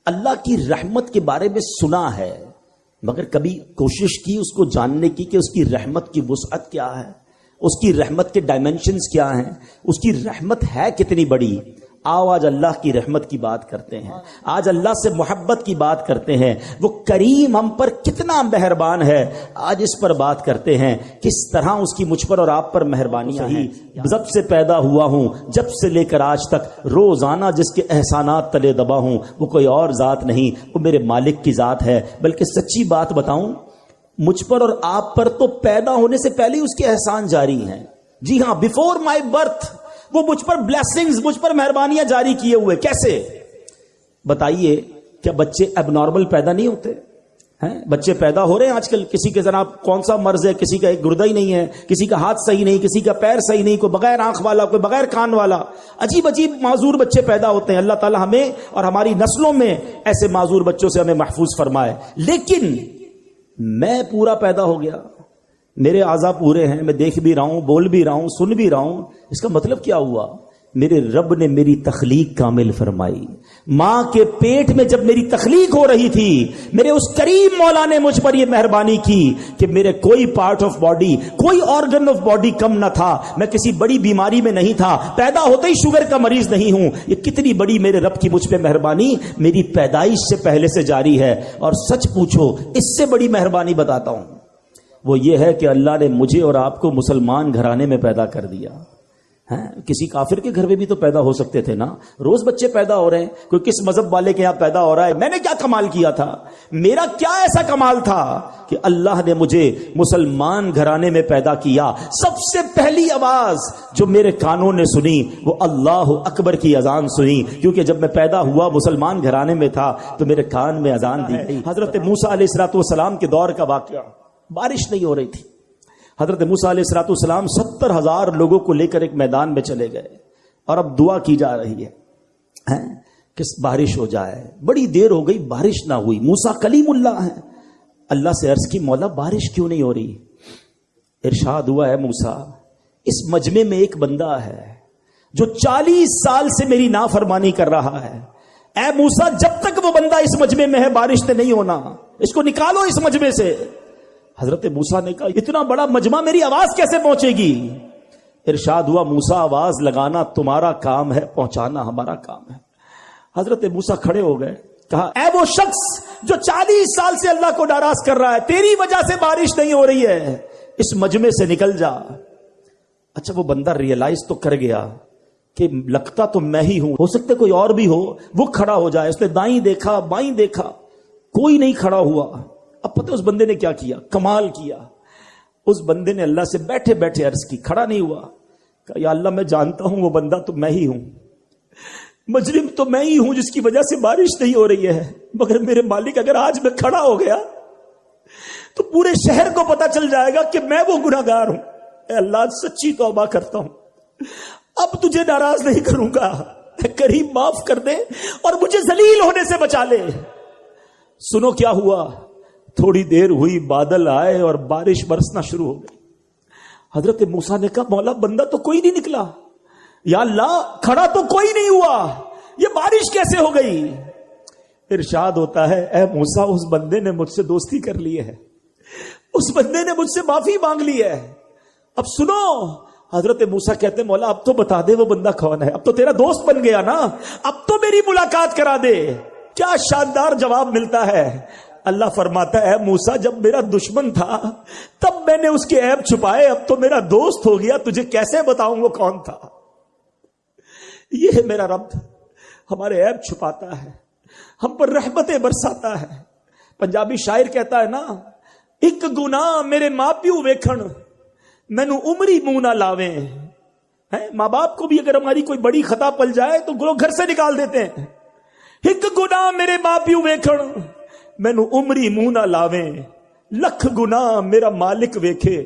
اللہ کی رحمت کے بارے میں سنا ہے مگر کبھی کوشش کی اس کو جاننے کی کہ اس کی رحمت کی وسعت کیا ہے، اس کی رحمت کے ڈائمینشنز کیا ہیں، اس کی رحمت ہے کتنی بڑی؟ آؤ آج اللہ کی رحمت کی بات کرتے ہیں، آج اللہ سے محبت کی بات کرتے ہیں، وہ کریم ہم پر کتنا مہربان ہے، آج اس پر بات کرتے ہیں کس طرح اس کی مجھ پر اور آپ پر مہربانیاں ہیں۔ جب سے پیدا ہوا ہوں، جب سے لے کر آج تک روزانہ جس کے احسانات تلے دبا ہوں، وہ کوئی اور ذات نہیں، وہ میرے مالک کی ذات ہے۔ بلکہ سچی بات بتاؤں، مجھ پر اور آپ پر تو پیدا ہونے سے پہلے اس کے احسان جاری ہیں۔ جی ہاں، بیفور مائی برتھ وہ مجھ پر بلیسنگز، مجھ پر مہربانیاں جاری کیے ہوئے۔ کیسے بتائیے؟ کیا بچے اب نارمل پیدا نہیں ہوتے ہیں؟ بچے پیدا ہو رہے ہیں آج کل، کسی کے ذرا کون سا مرض ہے، کسی کا ایک گردہ ہی نہیں ہے، کسی کا ہاتھ صحیح نہیں، کسی کا پیر صحیح نہیں، کوئی بغیر آنکھ والا، کوئی بغیر کان والا، عجیب عجیب معذور بچے پیدا ہوتے ہیں۔ اللہ تعالی ہمیں اور ہماری نسلوں میں ایسے معذور بچوں سے ہمیں محفوظ فرمائے۔ لیکن میں پورا پیدا ہو گیا، میرے اعضاء پورے ہیں، میں دیکھ بھی رہا ہوں، بول بھی رہا ہوں، سن بھی رہا ہوں۔ اس کا مطلب کیا ہوا؟ میرے رب نے میری تخلیق کامل فرمائی۔ ماں کے پیٹ میں جب میری تخلیق ہو رہی تھی، میرے اس کریم مولا نے مجھ پر یہ مہربانی کی کہ میرے کوئی پارٹ آف باڈی، کوئی آرگن آف باڈی کم نہ تھا، میں کسی بڑی بیماری میں نہیں تھا، پیدا ہوتے ہی شوگر کا مریض نہیں ہوں۔ یہ کتنی بڑی میرے رب کی مجھ پہ مہربانی میری پیدائش سے پہلے سے جاری ہے۔ اور سچ پوچھو، اس سے بڑی مہربانی بتاتا ہوں، وہ یہ ہے کہ اللہ نے مجھے اور آپ کو مسلمان گھرانے میں پیدا کر دیا ہے۔ کسی کافر کے گھر میں بھی تو پیدا ہو سکتے تھے نا، روز بچے پیدا ہو رہے ہیں، کوئی کس مذہب والے کے یہاں پیدا ہو رہا ہے۔ میں نے کیا کمال کیا تھا؟ میرا کیا ایسا کمال تھا کہ اللہ نے مجھے مسلمان گھرانے میں پیدا کیا؟ سب سے پہلی آواز جو میرے کانوں نے سنی وہ اللہ اکبر کی اذان سنی، کیونکہ جب میں پیدا ہوا مسلمان گھرانے میں تھا تو میرے کان میں اذان دی گئی۔ حضرت موسیٰ علیہ السلام کے دور کا واقعہ، بارش نہیں ہو رہی تھی، حضرت موسیٰ علیہ السلام 70,000 لوگوں کو لے کر ایک میدان میں چلے گئے، اور اب دعا کی جا رہی ہے کہ بارش ہو جائے۔ بڑی دیر ہو گئی، بارش نہ ہوئی۔ موسیٰ کلیم اللہ ہے، اللہ سے عرض کی، مولا بارش کیوں نہیں ہو رہی؟ ارشاد ہوا، ہے موسیٰ، اس مجمع میں ایک بندہ ہے جو 40 سال سے میری نافرمانی کر رہا ہے۔ اے موسیٰ، جب تک وہ بندہ اس مجمع میں ہے بارش سے نہیں ہونا، اس کو نکالو اس مجمع سے۔ حضرت موسیٰ نے کہا، اتنا بڑا مجمع میری آواز کیسے پہنچے گی؟ ارشاد ہوا، موسیٰ آواز لگانا تمہارا کام ہے، پہنچانا ہمارا کام ہے۔ حضرت موسیٰ کھڑے ہو گئے، کہا، اے وہ شخص جو 40 سال سے اللہ کو ناراض کر رہا ہے، تیری وجہ سے بارش نہیں ہو رہی ہے، اس مجمع سے نکل جا۔ اچھا، وہ بندہ ریئلائز تو کر گیا کہ لگتا تو میں ہی ہوں، ہو سکتا کوئی اور بھی ہو۔ وہ کھڑا ہو جائے، اس نے دائیں دیکھا بائیں دیکھا، کوئی نہیں کھڑا ہوا۔ اب پتہ اس بندے نے کیا کیا؟ کمال کیا۔ اس بندے نے اللہ سے بیٹھے بیٹھے عرض کی، کھڑا نہیں ہوا، کہا، یا اللہ میں جانتا ہوں وہ بندہ تو میں ہی ہوں، مجرم تو میں ہی ہوں جس کی وجہ سے بارش نہیں ہو رہی ہے، مگر میرے مالک اگر آج میں کھڑا ہو گیا تو پورے شہر کو پتا چل جائے گا کہ میں وہ گناہگار ہوں۔ اے اللہ، سچی توبہ کرتا ہوں، اب تجھے ناراض نہیں کروں گا، اے کریم معاف کر دے اور مجھے ذلیل ہونے سے بچا لے۔ سنو کیا ہوا، تھوڑی دیر ہوئی، بادل آئے اور بارش برسنا شروع ہو گئی۔ حضرت موسیٰ نے کہا، مولا بندہ تو کوئی نہیں نکلا، یا اللہ کھڑا تو کوئی نہیں ہوا، یہ بارش کیسے ہو گئی؟ ارشاد ہوتا ہے، اے موسیٰ، اس بندے نے مجھ سے دوستی کر لی ہے، اس بندے نے مجھ سے معافی مانگ لی ہے۔ اب سنو، حضرت موسیٰ کہتے، مولا اب تو بتا دے وہ بندہ کون ہے، اب تو تیرا دوست بن گیا نا، اب تو میری ملاقات کرا دے۔ کیا شاندار جواب ملتا ہے۔ اللہ فرماتا ہے، موسیٰ جب میرا دشمن تھا تب میں نے اس کے عیب چھپائے، اب تو میرا دوست ہو گیا، تجھے کیسے بتاؤں وہ کون تھا۔ یہ ہے میرا رب، ہمارے عیب چھپاتا ہے، ہم پر رحمتیں برساتا ہے۔ پنجابی شاعر کہتا ہے نا، ایک گناہ میرے ماں پیو ویکھن مینو عمری منہ نہ لاویں۔ ماں باپ کو بھی اگر ہماری کوئی بڑی خطا پل جائے تو لوگ گھر سے نکال دیتے ہیں۔ ایک گناہ میرے ماں پیو ویکھن مینو عمری منہ نہ لاویں، لکھ گناہ میرا مالک ویکھے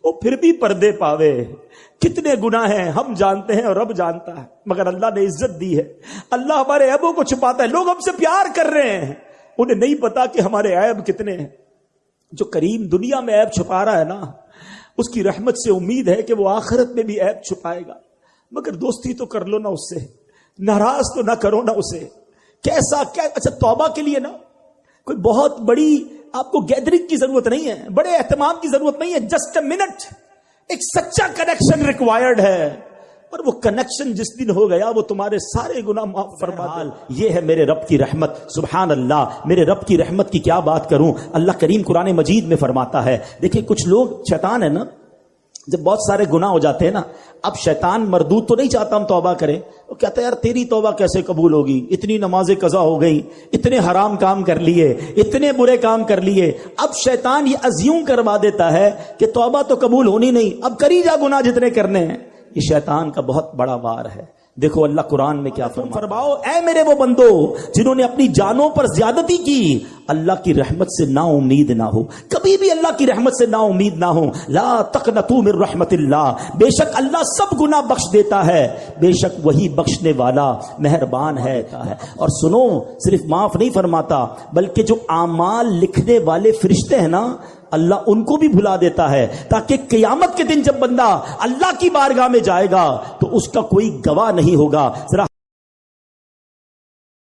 وہ پھر بھی پردے پاوے۔ کتنے گناہ ہیں ہم جانتے ہیں اور رب جانتا ہے، مگر اللہ نے عزت دی ہے، اللہ ہمارے عیبوں کو چھپاتا ہے۔ لوگ ہم سے پیار کر رہے ہیں، انہیں نہیں پتا کہ ہمارے عیب کتنے ہیں۔ جو کریم دنیا میں عیب چھپا رہا ہے نا، اس کی رحمت سے امید ہے کہ وہ آخرت میں بھی عیب چھپائے گا۔ مگر دوستی تو کر لو نا اس سے، ناراض تو نہ کرو نا اسے، کیسا کیا. اچھا توبہ کے لیے نا کوئی بہت بڑی آپ کو گیدرنگ کی ضرورت نہیں ہے, بڑے اہتمام کی ضرورت نہیں ہے, جسٹ اے منٹ, ایک سچا کنیکشن ریکوائرڈ ہے, اور وہ کنیکشن جس دن ہو گیا وہ تمہارے سارے گناہ معاف فرما دے. یہ ہے میرے رب کی رحمت. سبحان اللہ, میرے رب کی رحمت کی کیا بات کروں. اللہ کریم قرآن مجید میں فرماتا ہے, دیکھیں کچھ لوگ, شیطان ہے نا, جب بہت سارے گناہ ہو جاتے ہیں نا, اب شیطان مردود تو نہیں چاہتا ہم توبہ کریں, وہ کہتا ہے یار تیری توبہ کیسے قبول ہوگی, اتنی نمازیں قضا ہو گئی, اتنے حرام کام کر لیے, اتنے برے کام کر لیے. اب شیطان یہ ازیوم کروا دیتا ہے کہ توبہ تو قبول ہونی نہیں, اب کری جا گناہ جتنے کرنے ہیں. یہ شیطان کا بہت بڑا وار ہے. دیکھو اللہ قرآن میں کیا فرماؤ, اے میرے وہ بندو جنہوں نے اپنی جانوں پر زیادتی کی, اللہ کی رحمت سے نا امید نہ ہو, کبھی بھی اللہ کی رحمت سے نا امید نہ ہو. لا تقنطوا من رحمت اللہ, بے شک اللہ سب گناہ بخش دیتا ہے, بے شک وہی بخشنے والا مہربان ہے. اور سنو, صرف معاف نہیں فرماتا بلکہ جو اعمال لکھنے والے فرشتے ہیں نا, اللہ ان کو بھی بھلا دیتا ہے, تاکہ قیامت کے دن جب بندہ اللہ کی بارگاہ میں جائے گا تو اس کا کوئی گواہ نہیں ہوگا. ذرا